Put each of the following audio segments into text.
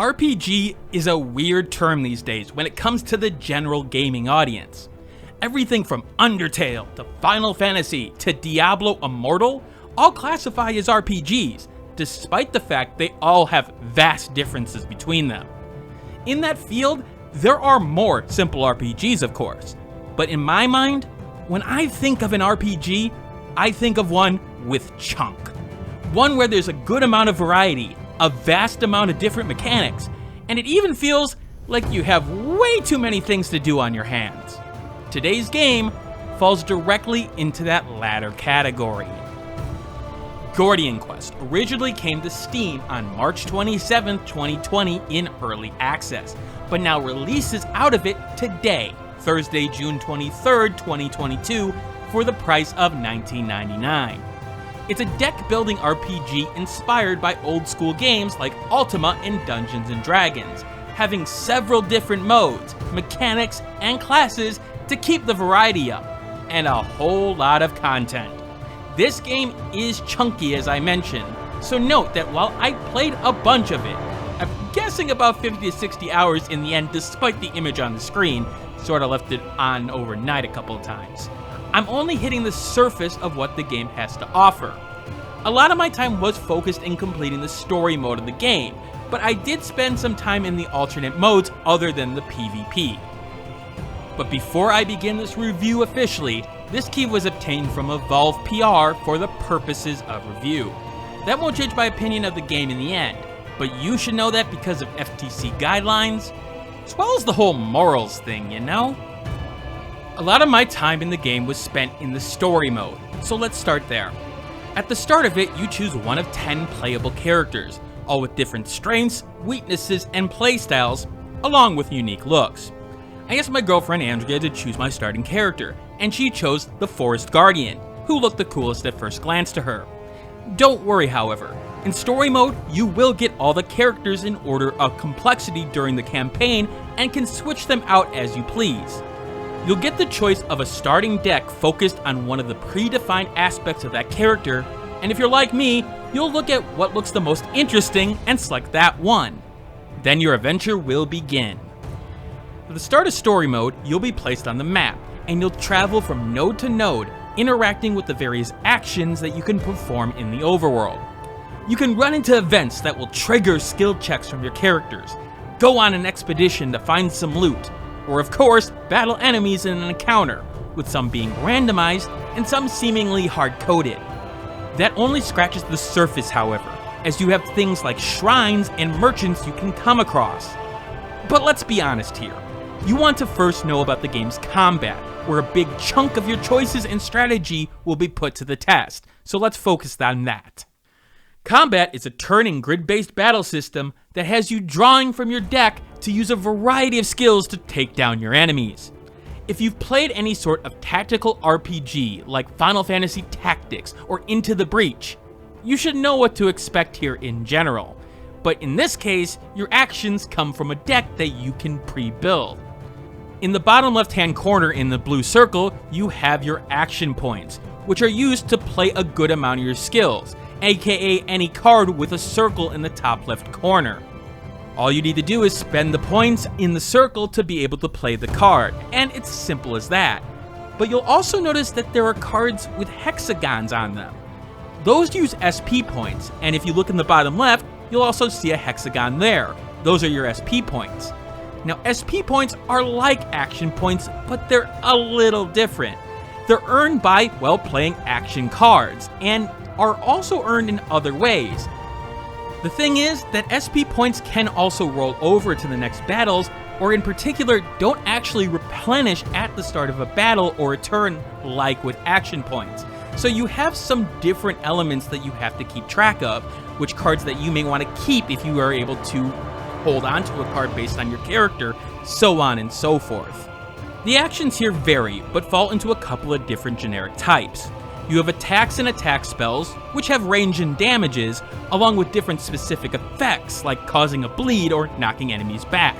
RPG is a weird term these days when it comes to the general gaming audience. Everything from Undertale to Final Fantasy to Diablo Immortal all classify as RPGs, despite the fact they all have vast differences between them. In that field, there are more simple RPGs, of course, but in my mind, when I think of an RPG, I think of one with chunk. One where there's a good amount of variety, a vast amount of different mechanics, and it even feels like you have way too many things to do on your hands. Today's game falls directly into that latter category. Gordian Quest originally came to Steam on March 27, 2020 in early access, but now releases out of it today, Thursday, June 23, 2022, for the price of $19.99. It's a deck-building RPG inspired by old-school games like Ultima and Dungeons & Dragons, having several different modes, mechanics, and classes to keep the variety up, and a whole lot of content. This game is chunky, as I mentioned, so note that while I played a bunch of it, I'm guessing about 50 to 60 hours in the end despite the image on the screen, sorta left it on overnight a couple of times, I'm only hitting the surface of what the game has to offer. A lot of my time was focused in completing the story mode of the game, but I did spend some time in the alternate modes other than the PvP. But before I begin this review officially, this key was obtained from evolve.pr for the purposes of review. That won't judge my opinion of the game in the end, but you should know that because of FTC guidelines, as well as the whole morals thing, you know? A lot of my time in the game was spent in the story mode, so let's start there. At the start of it, you choose one of 10 playable characters, all with different strengths, weaknesses, and playstyles, along with unique looks. I asked my girlfriend Andrea to choose my starting character, and she chose the Forest Guardian, who looked the coolest at first glance to her. Don't worry, however. In story mode, you will get all the characters in order of complexity during the campaign and can switch them out as you please. You'll get the choice of a starting deck focused on one of the predefined aspects of that character, and if you're like me, you'll look at what looks the most interesting and select that one. Then your adventure will begin. At the start of story mode, you'll be placed on the map, and you'll travel from node to node, interacting with the various actions that you can perform in the overworld. You can run into events that will trigger skill checks from your characters, go on an expedition to find some loot, or of course, battle enemies in an encounter, with some being randomized and some seemingly hard-coded. That only scratches the surface, however, as you have things like shrines and merchants you can come across. But let's be honest here. You want to first know about the game's combat, where a big chunk of your choices and strategy will be put to the test, so let's focus on that. Combat is a turn and grid-based battle system that has you drawing from your deck to use a variety of skills to take down your enemies. If you've played any sort of tactical RPG like Final Fantasy Tactics or Into the Breach, you should know what to expect here in general. But in this case, your actions come from a deck that you can pre-build. In the bottom left-hand corner in the blue circle, you have your action points, which are used to play a good amount of your skills, aka any card with a circle in the top left corner. All you need to do is spend the points in the circle to be able to play the card, and it's simple as that. But you'll also notice that there are cards with hexagons on them. Those use SP points, and if you look in the bottom left, you'll also see a hexagon there. Those are your SP points. Now, SP points are like action points, but they're a little different. They're earned by, well, playing action cards, and are also earned in other ways. The thing is that SP points can also roll over to the next battles, or in particular, don't actually replenish at the start of a battle or a turn like with action points. So you have some different elements that you have to keep track of, which cards that you may want to keep if you are able to hold onto a card based on your character, so on and so forth. The actions here vary, but fall into a couple of different generic types. You have attacks and attack spells, which have range and damages, along with different specific effects, like causing a bleed or knocking enemies back.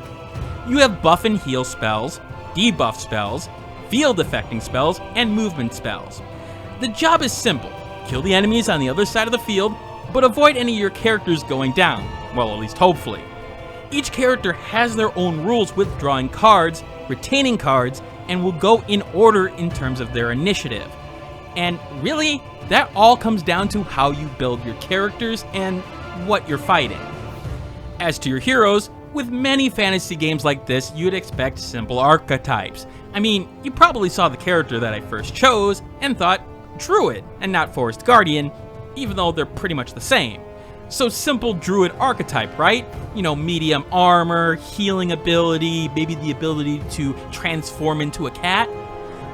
You have buff and heal spells, debuff spells, field affecting spells, and movement spells. The job is simple. Kill the enemies on the other side of the field, but avoid any of your characters going down, well, at least hopefully. Each character has their own rules with drawing cards, retaining cards, and will go in order in terms of their initiative. And really, that all comes down to how you build your characters and what you're fighting. As to your heroes, with many fantasy games like this, you'd expect simple archetypes. I mean, you probably saw the character that I first chose and thought Druid and not Forest Guardian, even though they're pretty much the same. So simple Druid archetype, right? You know, medium armor, healing ability, maybe the ability to transform into a cat?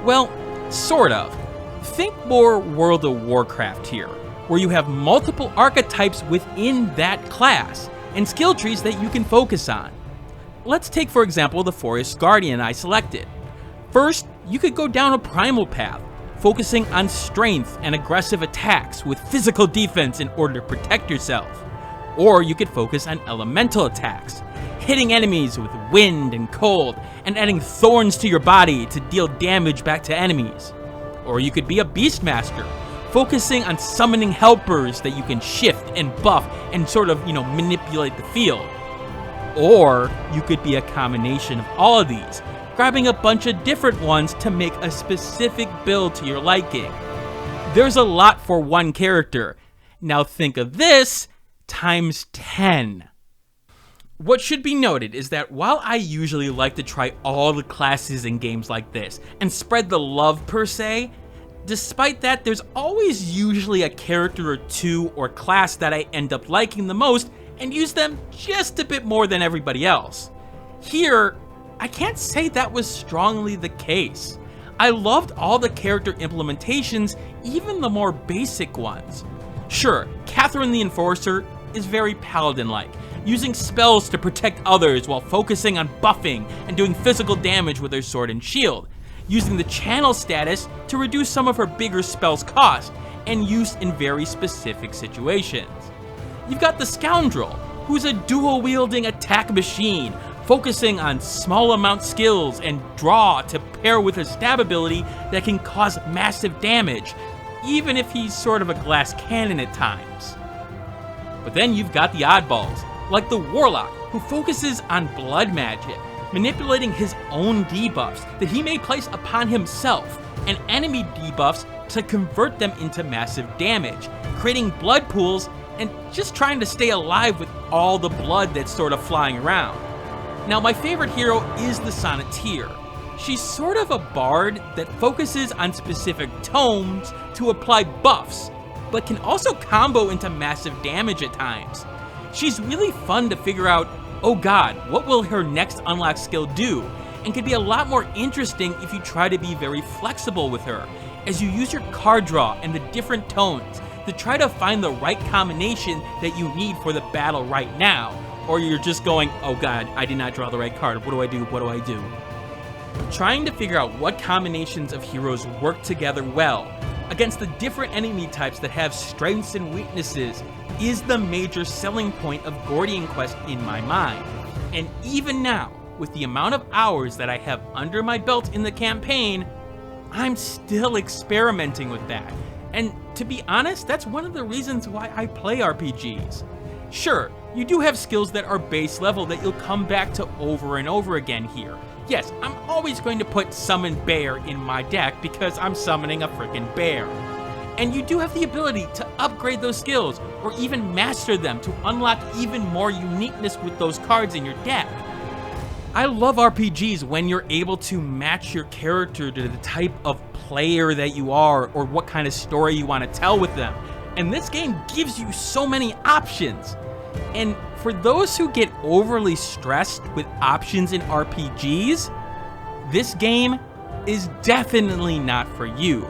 Well, sort of. Think more World of Warcraft here, where you have multiple archetypes within that class, and skill trees that you can focus on. Let's take for example the Forest Guardian I selected. First, you could go down a primal path, focusing on strength and aggressive attacks with physical defense in order to protect yourself. Or you could focus on elemental attacks, hitting enemies with wind and cold, and adding thorns to your body to deal damage back to enemies. Or you could be a Beastmaster, focusing on summoning helpers that you can shift and buff and sort of, manipulate the field. Or you could be a combination of all of these, grabbing a bunch of different ones to make a specific build to your liking. There's a lot for one character. Now think of this times 10. What should be noted is that while I usually like to try all the classes in games like this and spread the love per se, despite that, there's always usually a character or two or class that I end up liking the most and use them just a bit more than everybody else. Here, I can't say that was strongly the case. I loved all the character implementations, even the more basic ones. Sure, Catherine the Enforcer is very paladin-like, using spells to protect others while focusing on buffing and doing physical damage with her sword and shield, using the channel status to reduce some of her bigger spells' cost and use in very specific situations. You've got the Scoundrel, who's a dual-wielding attack machine, focusing on small amount skills and draw to pair with a stab ability that can cause massive damage, even if he's sort of a glass cannon at times. But then you've got the oddballs, like the Warlock, who focuses on blood magic, manipulating his own debuffs that he may place upon himself and enemy debuffs to convert them into massive damage, creating blood pools and just trying to stay alive with all the blood that's sort of flying around. Now, my favorite hero is the Sonneteer. She's sort of a bard that focuses on specific tomes to apply buffs, but can also combo into massive damage at times. She's really fun to figure out, oh god, what will her next unlocked skill do, and can be a lot more interesting if you try to be very flexible with her, as you use your card draw and the different tones to try to find the right combination that you need for the battle right now. Or you're just going, oh god, I did not draw the right card, what do I do, what do I do? Trying to figure out what combinations of heroes work together well against the different enemy types that have strengths and weaknesses is the major selling point of Gordian Quest in my mind. And even now, with the amount of hours that I have under my belt in the campaign, I'm still experimenting with that. And to be honest, that's one of the reasons why I play RPGs. Sure, you do have skills that are base level that you'll come back to over and over again here. Yes, I'm always going to put Summon Bear in my deck because I'm summoning a freaking bear. And you do have the ability to upgrade those skills or even master them to unlock even more uniqueness with those cards in your deck. I love RPGs when you're able to match your character to the type of player that you are or what kind of story you want to tell with them. And this game gives you so many options. And for those who get overly stressed with options in RPGs, this game is definitely not for you.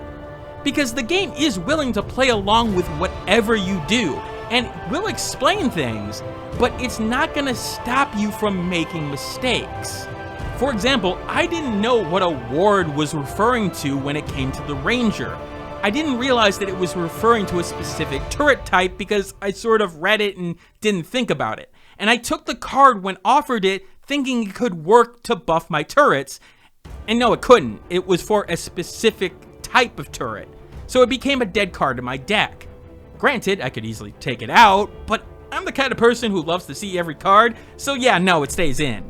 Because the game is willing to play along with whatever you do, and will explain things, but it's not gonna stop you from making mistakes. For example, I didn't know what a ward was referring to when it came to the Ranger. I didn't realize that it was referring to a specific turret type because I sort of read it and didn't think about it. And I took the card when offered it thinking it could work to buff my turrets, and no, it couldn't. It was for a specific type of turret, so it became a dead card in my deck. Granted, I could easily take it out, but I'm the kind of person who loves to see every card, so yeah, no, it stays in.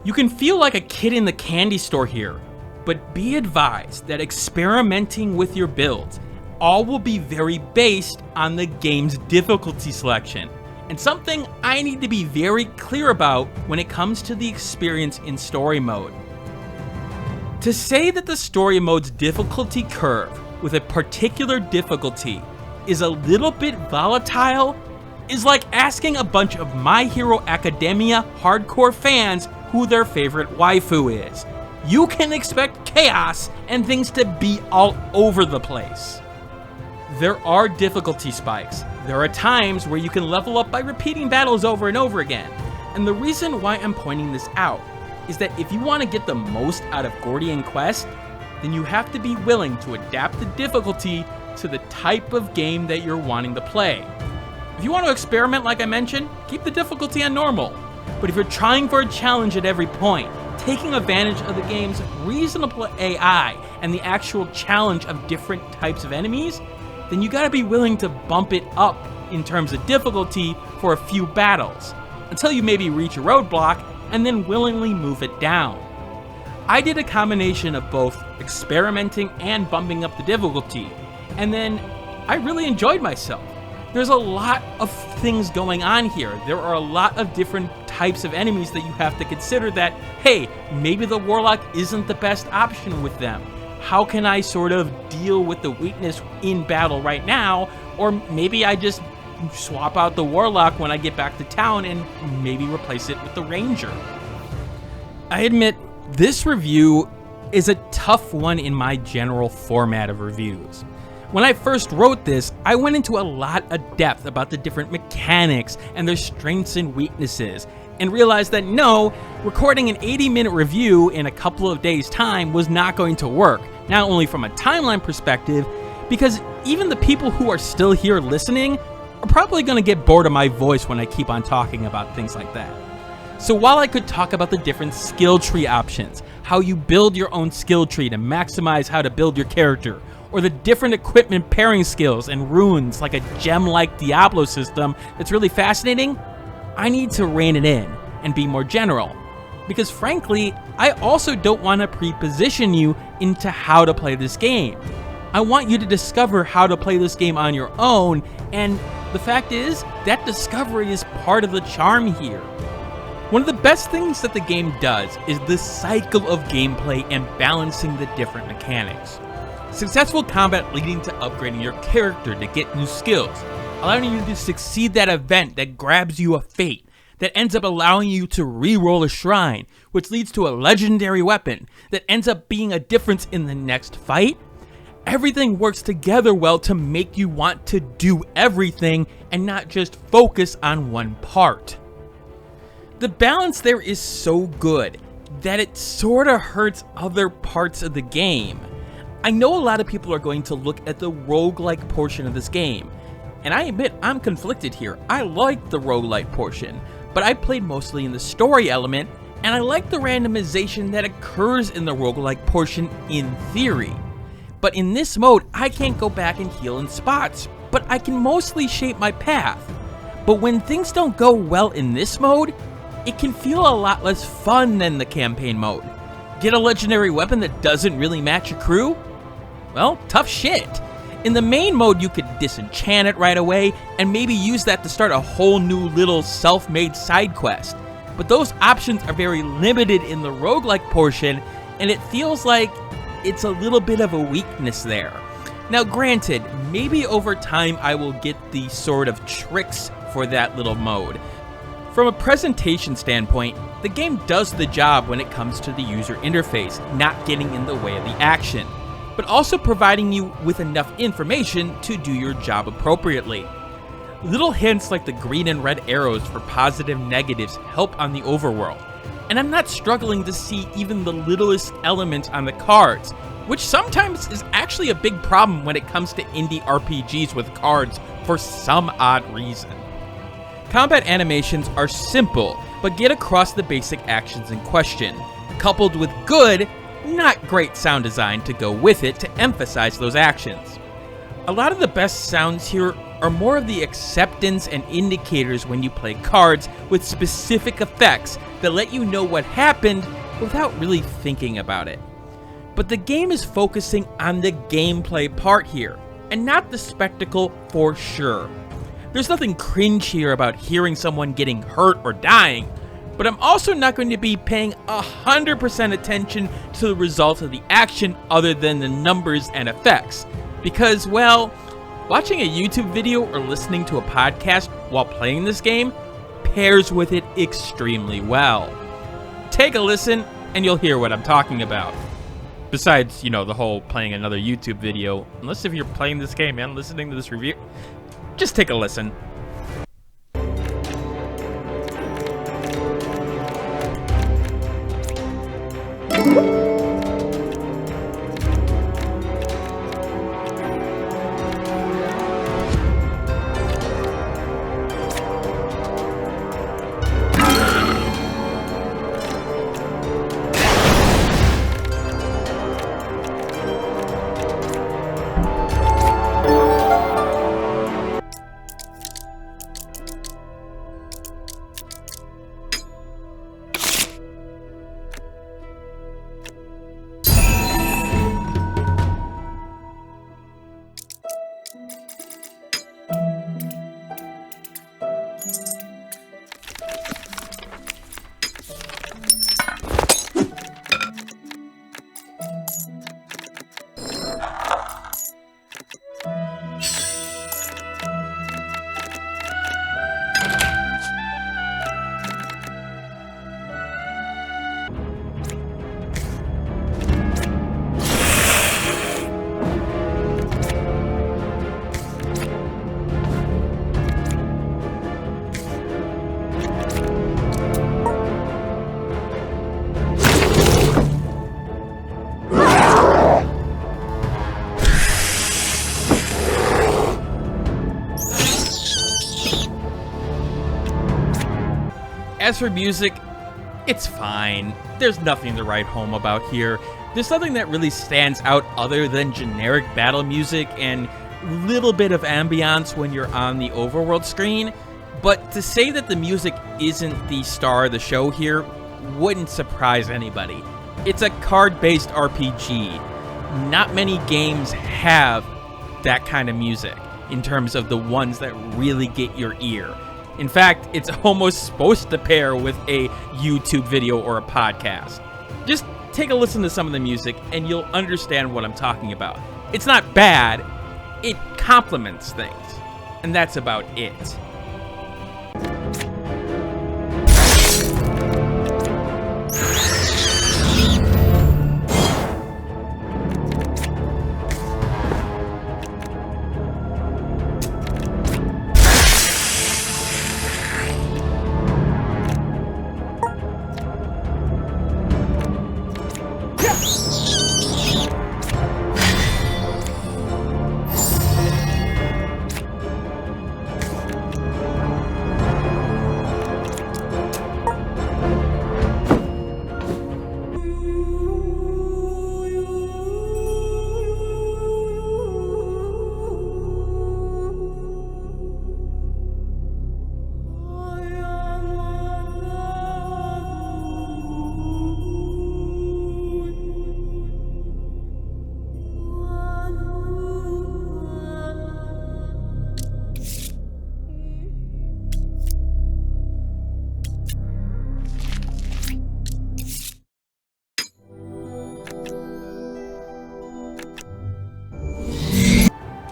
You can feel like a kid in the candy store here, but be advised that experimenting with your builds all will be very based on the game's difficulty selection, and something I need to be very clear about when it comes to the experience in story mode. To say that the story mode's difficulty curve with a particular difficulty is a little bit volatile is like asking a bunch of My Hero Academia hardcore fans who their favorite waifu is. You can expect chaos and things to be all over the place. There are difficulty spikes. There are times where you can level up by repeating battles over and over again. And the reason why I'm pointing this out is that if you want to get the most out of Gordian Quest, then you have to be willing to adapt the difficulty to the type of game that you're wanting to play. If you want to experiment like I mentioned, keep the difficulty on normal. But if you're trying for a challenge at every point, taking advantage of the game's reasonable AI and the actual challenge of different types of enemies, then you gotta be willing to bump it up in terms of difficulty for a few battles, until you maybe reach a roadblock and then willingly move it down. I did a combination of both experimenting and bumping up the difficulty, and then I really enjoyed myself. There's a lot of things going on here. There are a lot of different types of enemies that you have to consider that, hey, maybe the Warlock isn't the best option with them. How can I sort of deal with the weakness in battle right now? Or maybe I just swap out the Warlock when I get back to town and maybe replace it with the Ranger. I admit, this review is a tough one in my general format of reviews. When I first wrote this, I went into a lot of depth about the different mechanics and their strengths and weaknesses, and realized that no, recording an 80-minute review in a couple of days' time was not going to work, not only from a timeline perspective, because even the people who are still here listening are probably going to get bored of my voice when I keep on talking about things like that. So while I could talk about the different skill tree options, how you build your own skill tree to maximize how to build your character, or the different equipment pairing skills and runes like a gem-like Diablo system that's really fascinating, I need to rein it in and be more general. Because frankly, I also don't want to pre-position you into how to play this game. I want you to discover how to play this game on your own, and the fact is, that discovery is part of the charm here. One of the best things that the game does is the cycle of gameplay and balancing the different mechanics. Successful combat leading to upgrading your character to get new skills, allowing you to succeed that event that grabs you a fate, that ends up allowing you to re-roll a shrine, which leads to a legendary weapon that ends up being a difference in the next fight. Everything works together well to make you want to do everything and not just focus on one part. The balance there is so good that it sorta hurts other parts of the game. I know a lot of people are going to look at the roguelike portion of this game, and I admit I'm conflicted here. I like the roguelike portion, but I played mostly in the story element, and I like the randomization that occurs in the roguelike portion in theory. But in this mode, I can't go back and heal in spots, but I can mostly shape my path. But when things don't go well in this mode, it can feel a lot less fun than the campaign mode. Get a legendary weapon that doesn't really match your crew? Well, tough shit. In the main mode, you could disenchant it right away and maybe use that to start a whole new little self-made side quest. But those options are very limited in the roguelike portion, and it feels like it's a little bit of a weakness there. Now granted, maybe over time I will get the sort of tricks for that little mode. From a presentation standpoint, the game does the job when it comes to the user interface, not getting in the way of the action, but also providing you with enough information to do your job appropriately. Little hints like the green and red arrows for positive negatives help on the overworld, and I'm not struggling to see even the littlest elements on the cards, which sometimes is actually a big problem when it comes to indie RPGs with cards for some odd reason. Combat animations are simple, but get across the basic actions in question, coupled with good, not great sound design to go with it to emphasize those actions. A lot of the best sounds here are more of the acceptance and indicators when you play cards with specific effects that let you know what happened without really thinking about it. But the game is focusing on the gameplay part here, and not the spectacle for sure. There's nothing cringe here about hearing someone getting hurt or dying, but I'm also not going to be paying 100% attention to the results of the action other than the numbers and effects. Because, well, watching a YouTube video or listening to a podcast while playing this game pairs with it extremely well. Take a listen and you'll hear what I'm talking about. Besides, you know, the whole playing another YouTube video, unless if you're playing this game and listening to this review, just take a listen. As for music, it's fine. There's nothing to write home about here. There's nothing that really stands out other than generic battle music and little bit of ambiance when you're on the overworld screen. But to say that the music isn't the star of the show here wouldn't surprise anybody. It's a card-based RPG. Not many games have that kind of music in terms of the ones that really get your ear. In fact, it's almost supposed to pair with a YouTube video or a podcast. Just take a listen to some of the music and you'll understand what I'm talking about. It's not bad, it complements things, and that's about it.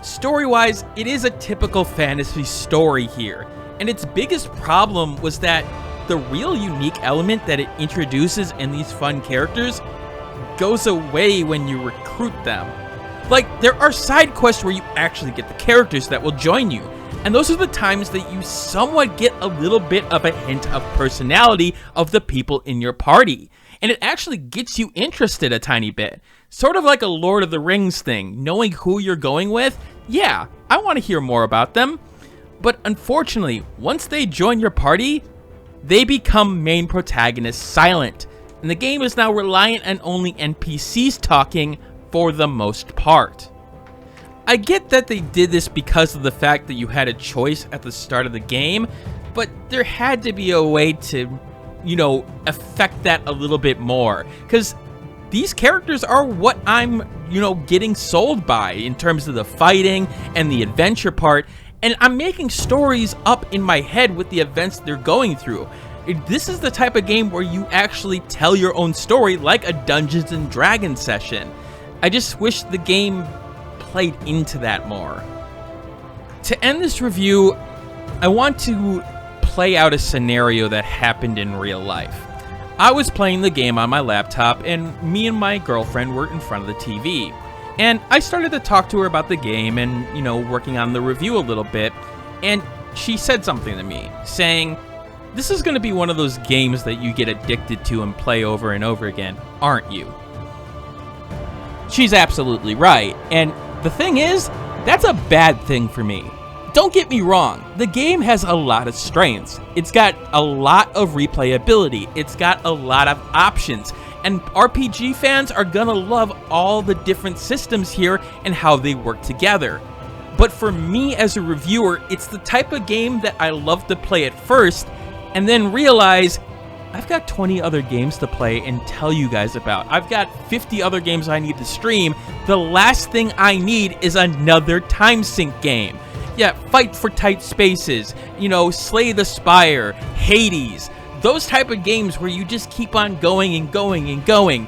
Story-wise, it is a typical fantasy story here, and its biggest problem was that the real unique element that it introduces in these fun characters goes away when you recruit them. Like, there are side quests where you actually get the characters that will join you, and those are the times that you somewhat get a little bit of a hint of personality of the people in your party. And it actually gets you interested a tiny bit. Sort of like a Lord of the Rings thing, knowing who you're going with. Yeah, I want to hear more about them. But unfortunately, once they join your party, they become main protagonists silent. And the game is now reliant on only NPCs talking for the most part. I get that they did this because of the fact that you had a choice at the start of the game, but there had to be a way to, affect that a little bit more. Because these characters are what I'm, getting sold by in terms of the fighting and the adventure part, and I'm making stories up in my head with the events they're going through. This is the type of game where you actually tell your own story like a Dungeons and Dragons session. I just wish the game played into that more. To end this review, I want to play out a scenario that happened in real life. I was playing the game on my laptop, and me and my girlfriend were in front of the TV. And I started to talk to her about the game and, working on the review a little bit, and she said something to me, saying, "This is going to be one of those games that you get addicted to and play over and over again, aren't you?" She's absolutely right, and the thing is, that's a bad thing for me. Don't get me wrong, the game has a lot of strengths. It's got a lot of replayability, it's got a lot of options, and RPG fans are gonna love all the different systems here and how they work together. But for me as a reviewer, it's the type of game that I love to play at first, and then realize I've got 20 other games to play and tell you guys about. I've got 50 other games I need to stream. The last thing I need is another time sync game. Yeah, fight for tight spaces, Slay the Spire, Hades, those type of games where you just keep on going and going and going.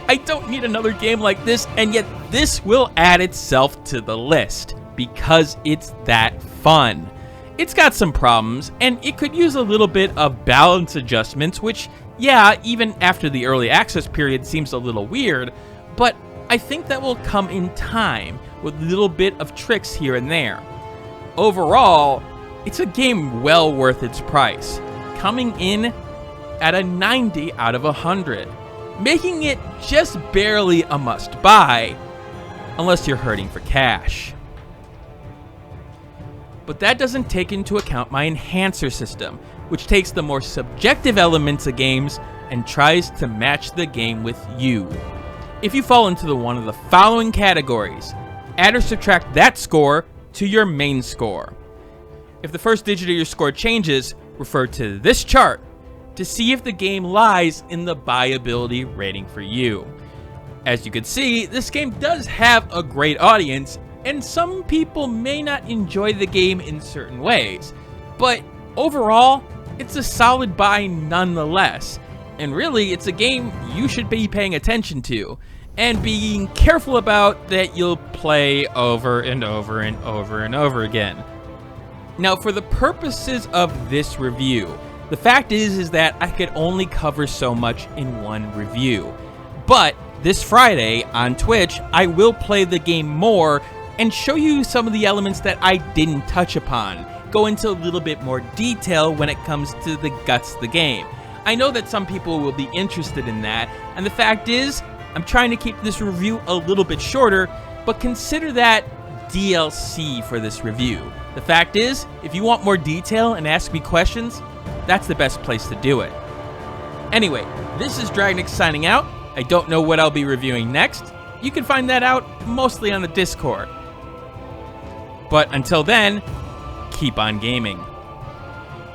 I don't need another game like this, and yet this will add itself to the list because it's that fun. It's got some problems, and it could use a little bit of balance adjustments, which, yeah, even after the early access period seems a little weird, but I think that will come in time with a little bit of tricks here and there. Overall, it's a game well worth its price, coming in at a 90 out of 100, making it just barely a must-buy, unless you're hurting for cash. But that doesn't take into account my enhancer system, which takes the more subjective elements of games and tries to match the game with you. If you fall into one of the following categories, add or subtract that score to your main score. If the first digit of your score changes, refer to this chart to see if the game lies in the buyability rating for you. As you can see, this game does have a great audience, and some people may not enjoy the game in certain ways, but overall, it's a solid buy nonetheless. And really, it's a game you should be paying attention to, and being careful about that you'll play over and over and over and over again. Now, for the purposes of this review, the fact is that I could only cover so much in one review. But this Friday on Twitch, I will play the game more and show you some of the elements that I didn't touch upon, go into a little bit more detail when it comes to the guts of the game. I know that some people will be interested in that, and the fact is, I'm trying to keep this review a little bit shorter, but consider that DLC for this review. The fact is, if you want more detail and ask me questions, that's the best place to do it. Anyway, this is Dragnix signing out. I don't know what I'll be reviewing next. You can find that out mostly on the Discord. But until then, keep on gaming.